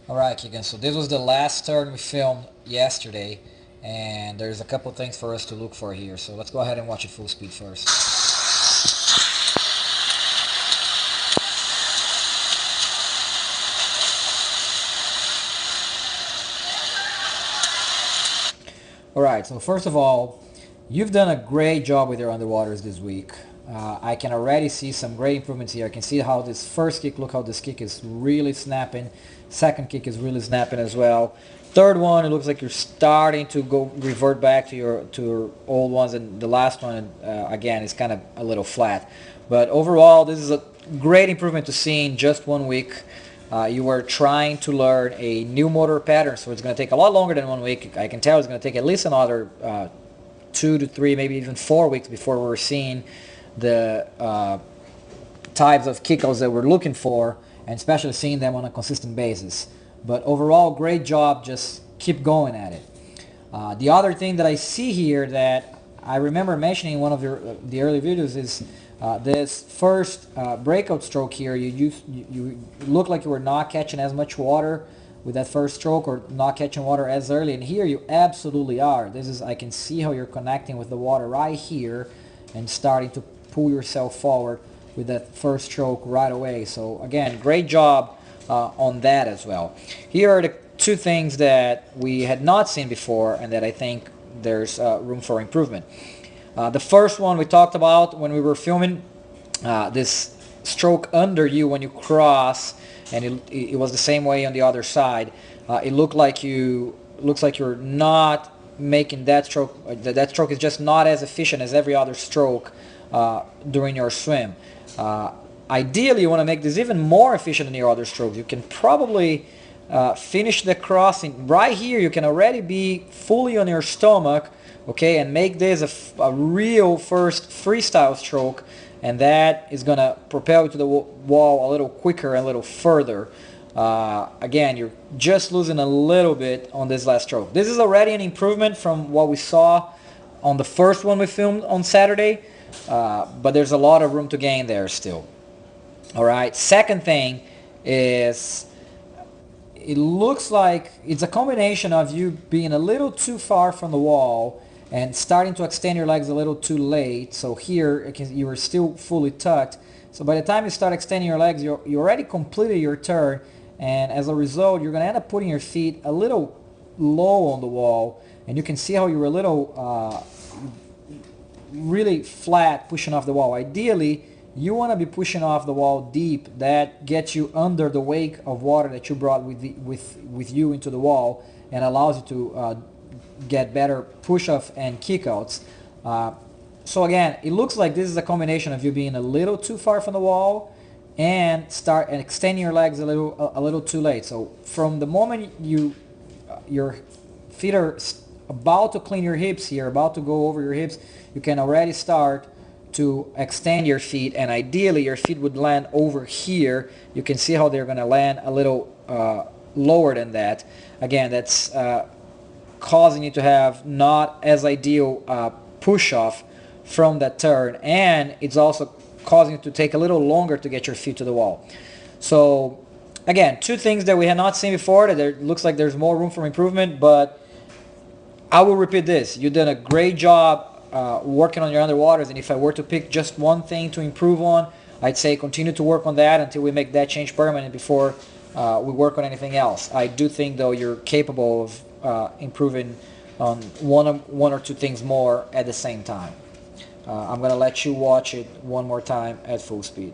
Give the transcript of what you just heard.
Alright, Keegan, so this was the last turn we filmed yesterday, and there's a couple things for us to look for here, so let's go ahead and watch it full speed first. Alright, so first of all, you've done a great job with your underwaters this week. I can already see some great improvements here. I can see how this first kick, look how this kick is really snapping. Second kick is really snapping as well. Third one, it looks like you're starting to go revert back to your old ones, and the last one, again, is kind of a little flat. But overall, this is a great improvement to see in just 1 week. You were trying to learn a new motor pattern, so it's going to take a lot longer than 1 week. I can tell it's going to take at least another 2 to 3, maybe even 4 weeks before we're seeing the types of kickouts that we're looking for, and especially seeing them on a consistent basis. But overall, great job. Just keep going at it. The other thing that I see here that I remember mentioning in one of the early videos is this first breakout stroke here. You look like you were not catching as much water with that first stroke, or not catching water as early, and here you absolutely are. I can see how you're connecting with the water right here and starting to pull yourself forward with that first stroke right away. So again, great job on that as well. Here are the two things that we had not seen before and that I think there's room for improvement. The first one we talked about when we were filming, this stroke under you when you cross, and it was the same way on the other side. It looks like you're not making that stroke. That stroke is just not as efficient as every other stroke during your swim. Ideally, you want to make this even more efficient than your other strokes. You can probably finish the crossing right here. You can already be fully on your stomach, okay, and make this a real first freestyle stroke, and that is going to propel you to the wall a little quicker and a little further. Again, you're just losing a little bit on this last stroke. This is already an improvement from what we saw on the first one we filmed on Saturday, but there's a lot of room to gain there still. Alright, second thing is, it looks like it's a combination of you being a little too far from the wall and starting to extend your legs a little too late. So here you are still fully tucked. So by the time you start extending your legs, you already completed your turn, and as a result, you're going to end up putting your feet a little low on the wall, and you can see how you're a little really flat pushing off the wall. Ideally, you want to be pushing off the wall deep. That gets you under the wake of water that you brought with you into the wall, and allows you to get better push-off and kickouts. So again, it looks like this is a combination of you being a little too far from the wall and extending your legs a little too late. So from the moment your feet are about to clean your hips here, about to go over your hips, you can already start to extend your feet, and ideally your feet would land over here. You can see how they're going to land a little lower than that. Again, that's causing you to have not as ideal push-off from that turn, and it's also causing you to take a little longer to get your feet to the wall. So again, two things that we had not seen before, that there looks like there's more room for improvement, but I will repeat this. You've done a great job working on your underwaters, and if I were to pick just one thing to improve on, I'd say continue to work on that until we make that change permanent before we work on anything else. I do think, though, you're capable of improving on one or two things more at the same time. I'm going to let you watch it one more time at full speed.